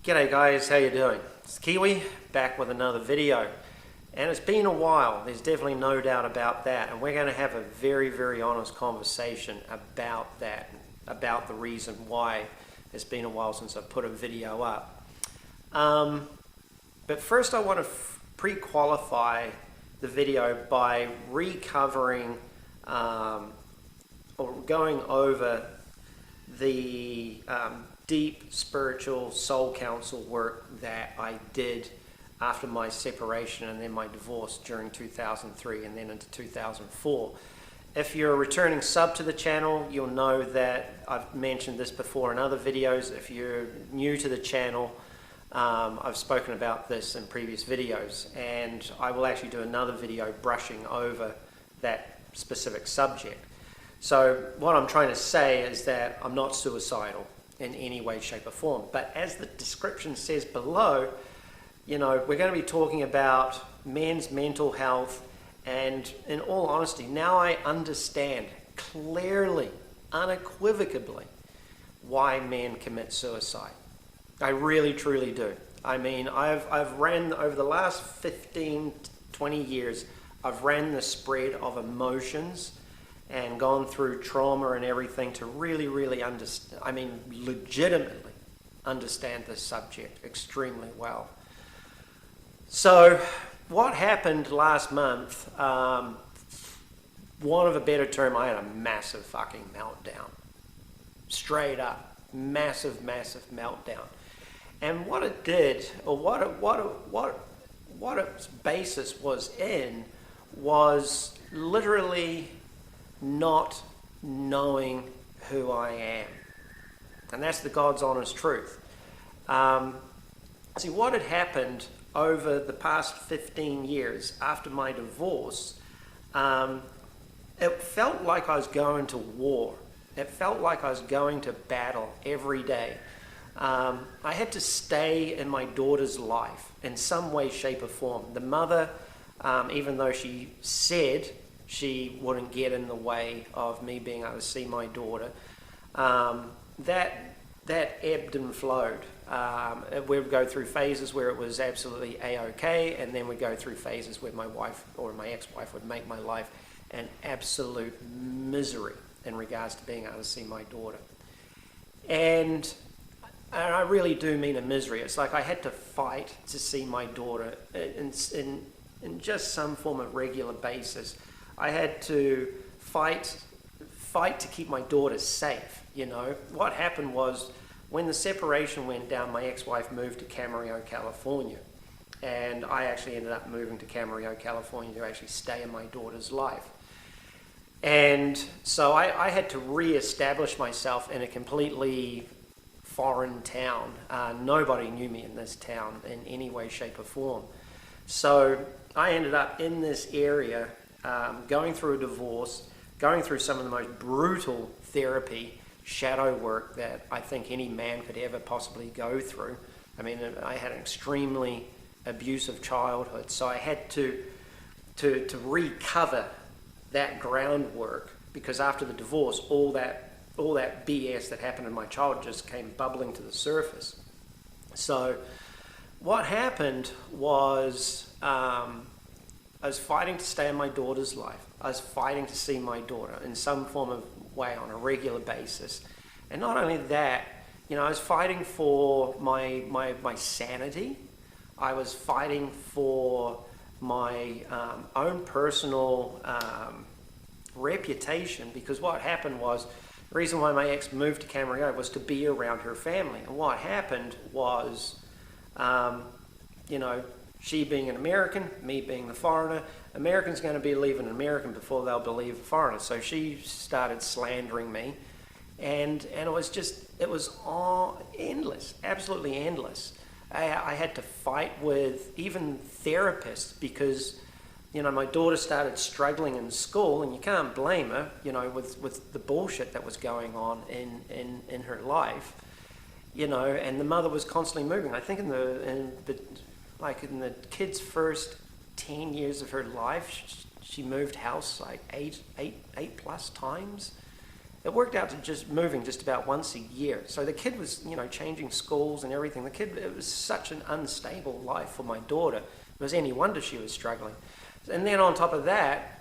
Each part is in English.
G'day guys, how you doing? It's Kiwi, back with another video. And it's been a while, there's definitely no doubt about that. And we're going to have a very honest conversation about that, about the reason why it's been a while since I put a video up. But first I want to pre-qualify the video by recovering or going over the deep spiritual soul counsel work that I did after my separation and then my divorce during 2003 and then into 2004. If you're a returning sub to the channel, you'll know that I've mentioned this before in other videos. If you're new to the channel, I've spoken about this in previous videos, and I will actually do another video brushing over that specific subject. So what I'm trying to say is that I'm not suicidal in any way, shape or form. But as the description says below, you know, we're going to be talking about men's mental health, and in all honesty, now I understand clearly, unequivocally, why men commit suicide. I really, truly do. I mean, I've ran, over the last 15, 20 years, I've ran the spread of emotions and gone through trauma and everything to really understand, I mean, legitimately understand this subject extremely well. So, what happened last month, one of a better term, I had a massive fucking meltdown. Straight up. Massive meltdown. And what it did, or what its basis was in, was literally not knowing who I am. And that's the God's honest truth. See, what had happened over the past 15 years after my divorce, it felt like I was going to war. It felt like I was going to battle every day. I had to stay in my daughter's life in some way, shape or form. The mother, even though she said she wouldn't get in the way of me being able to see my daughter, that ebbed and flowed. We would go through phases where it was absolutely a-okay, and then we'd go through phases where my wife or my ex-wife would make my life an absolute misery in regards to being able to see my daughter. And I really do mean a misery. It's like I had to fight to see my daughter in just some form of regular basis. I had to fight to keep my daughter safe, you know. What happened was, when the separation went down, my ex-wife moved to Camarillo, California. And I actually ended up moving to Camarillo, California to actually stay in my daughter's life. And so I had to re-establish myself in a completely foreign town. Nobody knew me in this town in any way, shape or form. So I ended up in this area, going through a divorce, going through some of the most brutal therapy, shadow work that I think any man could ever possibly go through. I mean, I had an extremely abusive childhood, so I had to recover that groundwork, because after the divorce, all that BS that happened in my childhood just came bubbling to the surface. So what happened was, I was fighting to stay in my daughter's life. I was fighting to see my daughter in some form of way on a regular basis. And not only that, you know, I was fighting for my sanity. I was fighting for my own personal reputation, because what happened was, the reason why my ex moved to Camarillo was to be around her family. And what happened was, you know, she being an American, me being the foreigner, American's going to believe an American before they'll believe a foreigner. So she started slandering me, and it was all endless, absolutely endless. I had to fight with even therapists, because, you know, my daughter started struggling in school, and you can't blame her, you know, with the bullshit that was going on in her life, you know, and the mother was constantly moving. I think in the kid's first 10 years of her life, she moved house like eight plus times. it worked out to just moving just about once a year. So the kid was, changing schools and everything. It was such an unstable life for my daughter. It was any wonder she was struggling. And then on top of that,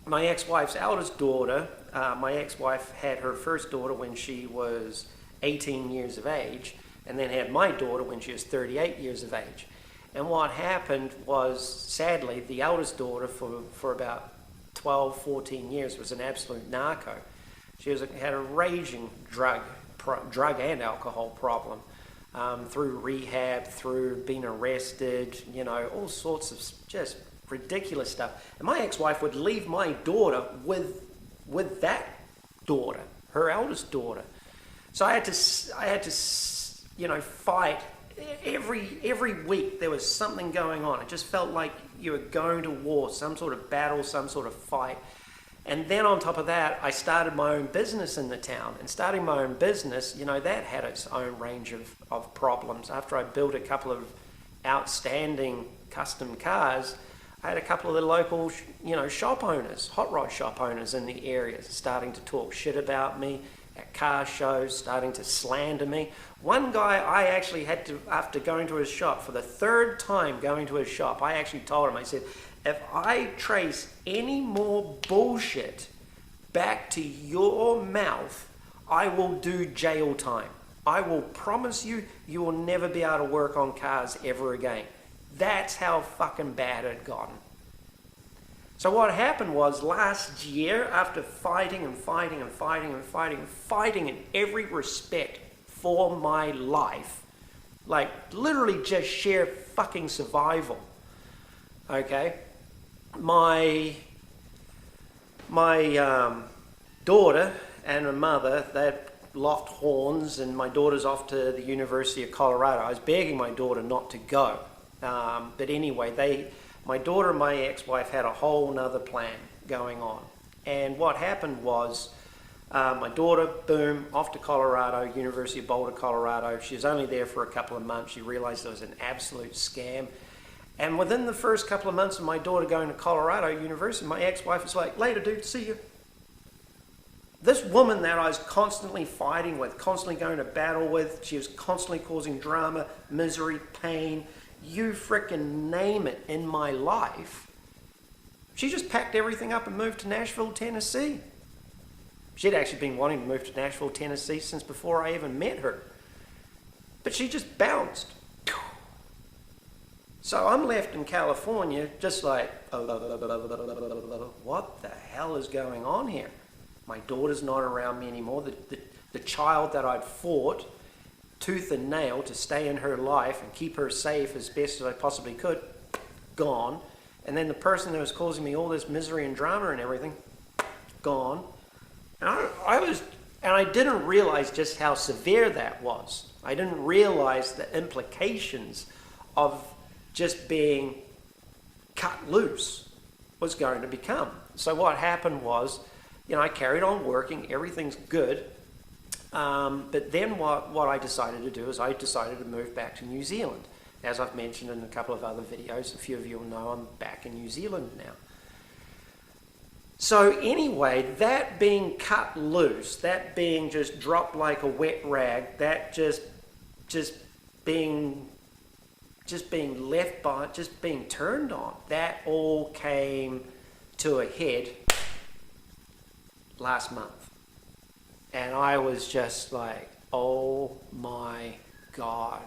my ex-wife's eldest daughter, my ex-wife had her first daughter when she was 18 years of age, and then had my daughter when she was 38 years of age. And what happened was, sadly, the eldest daughter for about 12, 14 years was an absolute narco. She had a raging drug and alcohol problem, through rehab, through being arrested, all sorts of just ridiculous stuff. And my ex-wife would leave my daughter with that daughter, her eldest daughter. So I had to fight every week. There was something going on. It just felt like you were going to war, some sort of battle, some sort of fight. And then on top of that, I started my own business in the town. And starting my own business, that had its own range of problems. After I built a couple of outstanding custom cars, I had a couple of the local, shop owners, hot rod shop owners in the area starting to talk shit about me at car shows, starting to slander me. One guy, I actually had to, after going to his shop, for the third time going to his shop, I actually told him, I said, if I trace any more bullshit back to your mouth, I will do jail time. I will promise you, you will never be able to work on cars ever again. That's how fucking bad it had gotten. So what happened was, last year, after fighting in every respect for my life, like literally just sheer fucking survival, okay, my daughter and her mother, they locked horns, and my daughter's off to the University of Colorado. I was begging my daughter not to go. But anyway, my daughter and my ex-wife had a whole nother plan going on. And what happened was, my daughter, boom, off to Colorado, University of Boulder, Colorado. She was only there for a couple of months. She realized it was an absolute scam. And within the first couple of months of my daughter going to Colorado University, my ex-wife was like, later, dude, see you. This woman that I was constantly fighting with, constantly going to battle with, she was constantly causing drama, misery, pain, you frickin' name it in my life. She just packed everything up and moved to Nashville, Tennessee. She'd actually been wanting to move to Nashville, Tennessee since before I even met her. But she just bounced. So I'm left in California just like, what the hell is going on here? My daughter's not around me anymore. The child that I'd fought tooth and nail to stay in her life and keep her safe as best as I possibly could, gone. And then the person that was causing me all this misery and drama and everything, gone. And I didn't realize just how severe that was. I didn't realize the implications of just being cut loose was going to become. So what happened was, I carried on working, everything's good. But then what I decided to do is I decided to move back to New Zealand. As I've mentioned in a couple of other videos, a few of you will know I'm back in New Zealand now. So anyway, that being cut loose, that being just dropped like a wet rag, that just being left by, just being turned on, that all came to a head last month. And I was just like, oh my God.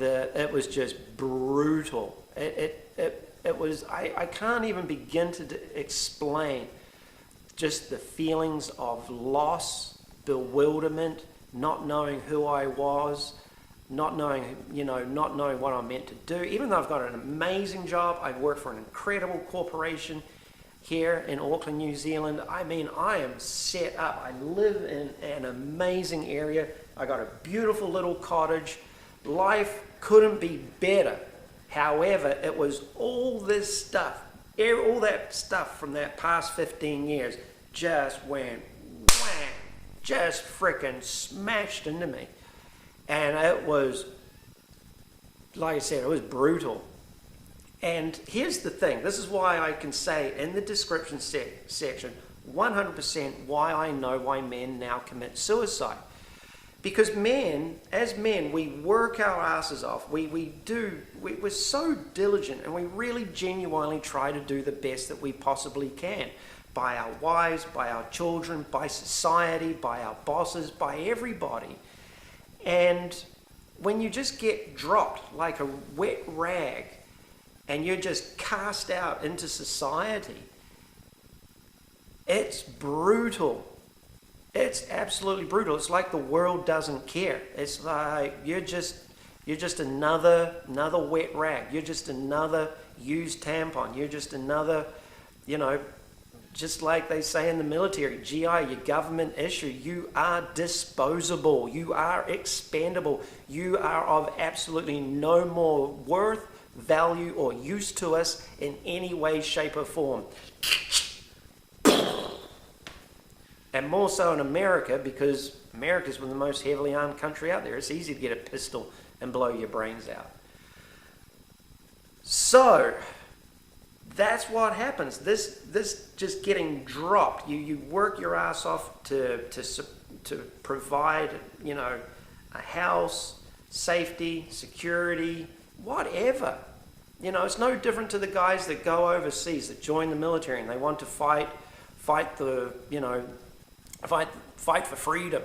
It was just brutal. It was, I can't even begin to explain just the feelings of loss, bewilderment, not knowing who I was, not knowing what I'm meant to do. Even though I've got an amazing job, I work for an incredible corporation here in Auckland, New Zealand. I mean, I am set up. I live in an amazing area. I got a beautiful little cottage. Life couldn't be better. However, it was all this stuff, all that stuff from that past 15 years just went wham, just freaking smashed into me. And it was, like I said, it was brutal. And here's the thing, this is why I can say in the description section 100% why I know why men now commit suicide. Because men, as men, we work our asses off. We're so diligent, and we really genuinely try to do the best that we possibly can. By our wives, by our children, by society, by our bosses, by everybody. And when you just get dropped like a wet rag and you're just cast out into society, it's brutal. It's absolutely brutal. It's like the world doesn't care. It's like you're just another wet rag. You're just another used tampon. You're just another, just like they say in the military, GI, your government issue. You are disposable. You are expendable. You are of absolutely no more worth, value, or use to us in any way, shape, or form. And more so in America, because America's one of the most heavily armed country out there. It's easy to get a pistol and blow your brains out. So that's what happens. This just getting dropped. You work your ass off to provide, a house, safety, security, whatever. It's no different to the guys that go overseas, that join the military and they want to fight for freedom,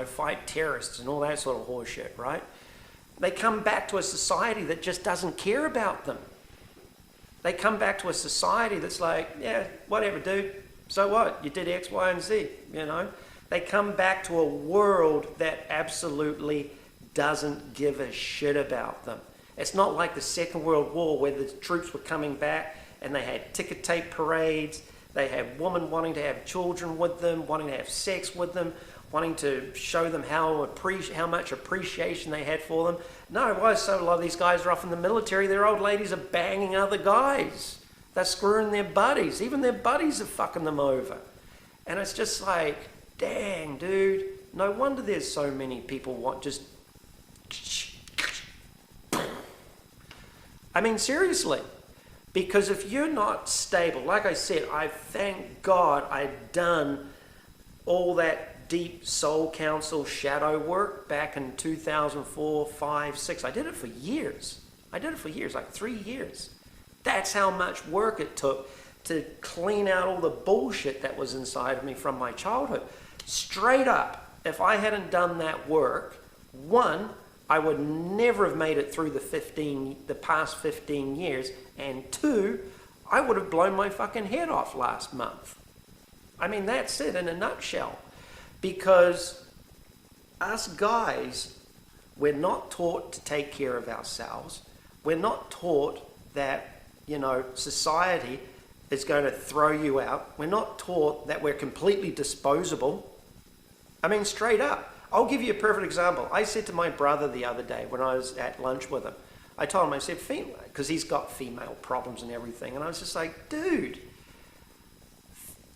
fight terrorists and all that sort of horse shit, right? They come back to a society that just doesn't care about them. They come back to a society that's like, yeah, whatever, dude. So what? You did X, Y, and Z, They come back to a world that absolutely doesn't give a shit about them. It's not like the Second World War where the troops were coming back and they had ticker tape parades. They had women wanting to have children with them, wanting to have sex with them, wanting to show them how much appreciation they had for them. No, why? So a lot of these guys are off in the military. Their old ladies are banging other guys. They're screwing their buddies. Even their buddies are fucking them over. And it's just like, dang, dude. No wonder there's so many people want just... I mean, seriously. Because if you're not stable, like I said, I thank God I'd done all that deep soul counsel shadow work back in 2004, 5, 6. I did it for years. Like 3 years. That's how much work it took to clean out all the bullshit that was inside of me from my childhood. Straight up, if I hadn't done that work, one, I would never have made it through the past 15 years, and two, I would have blown my fucking head off last month. I mean, that's it in a nutshell. Because us guys, we're not taught to take care of ourselves. We're not taught that, society is going to throw you out. We're not taught that we're completely disposable. I mean, straight up. I'll give you a perfect example. I said to my brother the other day when I was at lunch with him, I told him, I said, because he's got female problems and everything, and I was just like, dude,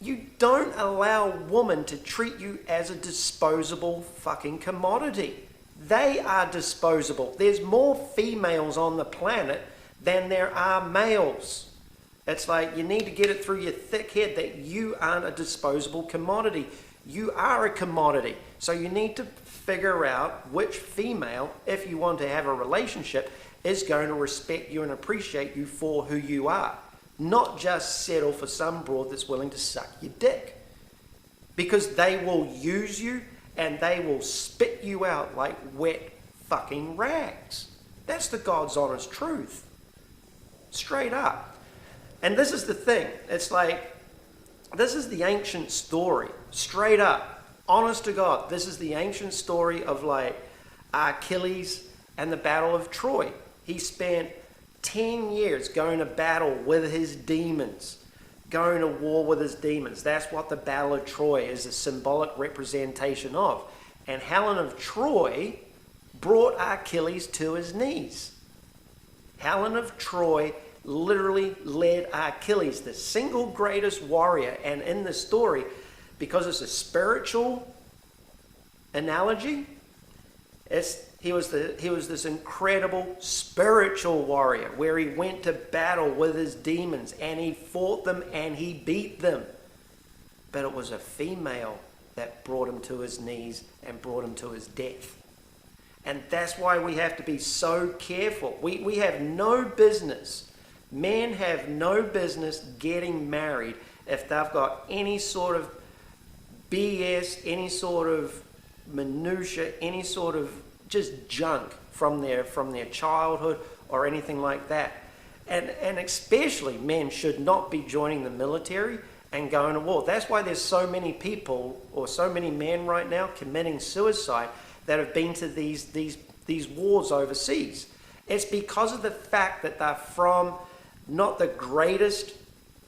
you don't allow women to treat you as a disposable fucking commodity. They are disposable. There's more females on the planet than there are males. It's like you need to get it through your thick head that you aren't a disposable commodity. You are a commodity. So you need to figure out which female, if you want to have a relationship, is going to respect you and appreciate you for who you are. Not just settle for some broad that's willing to suck your dick. Because they will use you and they will spit you out like wet fucking rags. That's the God's honest truth. Straight up. And this is the thing. It's like, this is the ancient story. Straight up. Honest to God, this is the ancient story of like Achilles and the Battle of Troy. He spent 10 years going to battle with his demons, going to war with his demons. That's what the Battle of Troy is a symbolic representation of. And Helen of Troy brought Achilles to his knees. Helen of Troy literally led Achilles, the single greatest warrior, and in the story, because it's a spiritual analogy, he was this incredible spiritual warrior where he went to battle with his demons and he fought them and he beat them. but it was a female that brought him to his knees and brought him to his death. And that's why we have to be so careful. We have no business, men have no business getting married if they've got any sort of BS, any sort of minutia, any sort of just junk from their childhood or anything like that. And especially men should not be joining the military and going to war. That's why there's so many people, or so many men right now, committing suicide that have been to these wars overseas. It's because of the fact that they're from not the greatest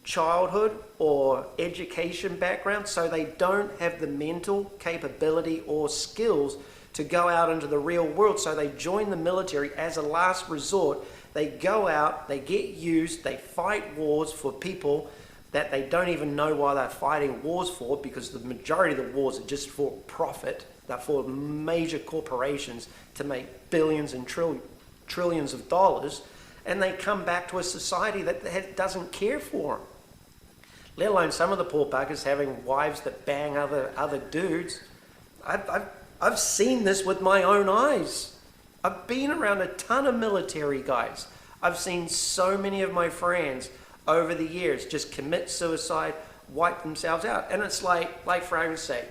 childhood or education background, so they don't have the mental capability or skills to go out into the real world. So they join the military as a last resort. They go out, they get used, they fight wars for people that they don't even know why they're fighting wars for, because the majority of the wars are just for profit. They're for major corporations to make billions and trillions of dollars, and they come back to a society that doesn't care for them. Let alone some of the poor buggers having wives that bang other dudes. I've seen this with my own eyes. I've been around a ton of military guys. I've seen so many of my friends over the years just commit suicide, wipe themselves out. And it's like for argument's sake,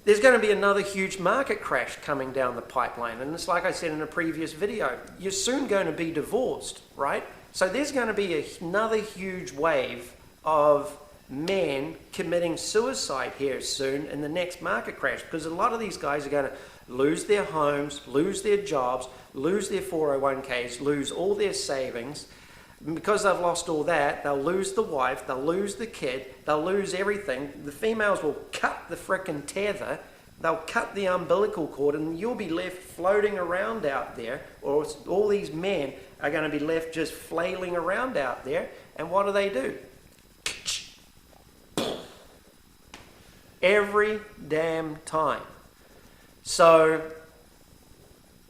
there's going to be another huge market crash coming down the pipeline. And it's like I said in a previous video, you're soon going to be divorced, right? So there's going to be another huge wave of men committing suicide here soon in the next market crash, because a lot of these guys are going to lose their homes, lose their jobs, lose their 401ks, lose all their savings. And because they've lost all that, they'll lose the wife, they'll lose the kid, they'll lose everything. The females will cut the frickin' tether, they'll cut the umbilical cord, and you'll be left floating around out there, or all these men are going to be left just flailing around out there. And what do? Every damn time. So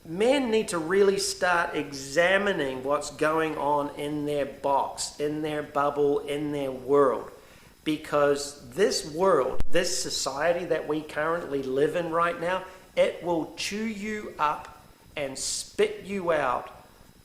men need to really start examining what's going on in their box, in their bubble, in their world. Because this world, this society that we currently live in right now, it will chew you up and spit you out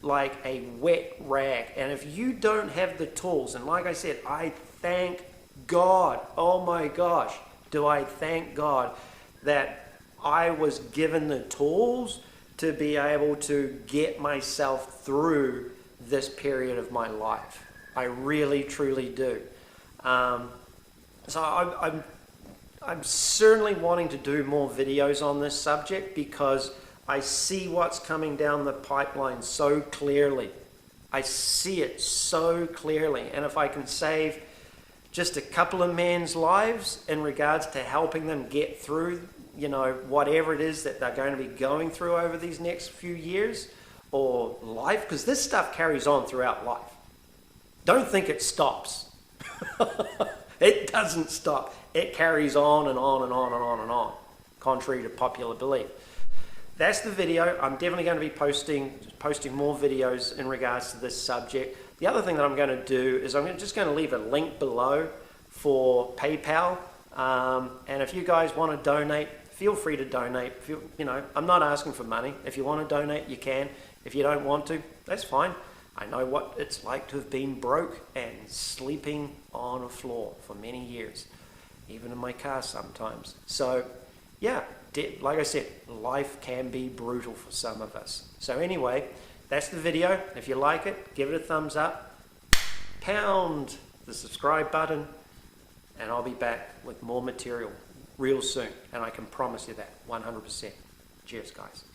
like a wet rag. And if you don't have the tools, and like I said, I thank God, oh my gosh, do I thank God that I was given the tools to be able to get myself through this period of my life. I really, truly do. So I'm certainly wanting to do more videos on this subject, because I see what's coming down the pipeline so clearly. I see it so clearly. And if I can save just a couple of men's lives in regards to helping them get through, whatever it is that they're going to be going through over these next few years or life, because this stuff carries on throughout life. Don't think it stops. It doesn't stop. It carries on and on and on and on and on, contrary to popular belief. That's the video. I'm definitely going to be posting more videos in regards to this subject. The other thing that I'm going to do is I'm just going to leave a link below for PayPal. And if you guys want to donate, feel free to donate. I'm not asking for money. If you want to donate, you can. If you don't want to, that's fine. I know what it's like to have been broke and sleeping on a floor for many years, even in my car sometimes. So, yeah, like I said, life can be brutal for some of us. So anyway, that's the video. If you like it, give it a thumbs up. Pound the subscribe button. And I'll be back with more material real soon. And I can promise you that, 100%. Cheers, guys.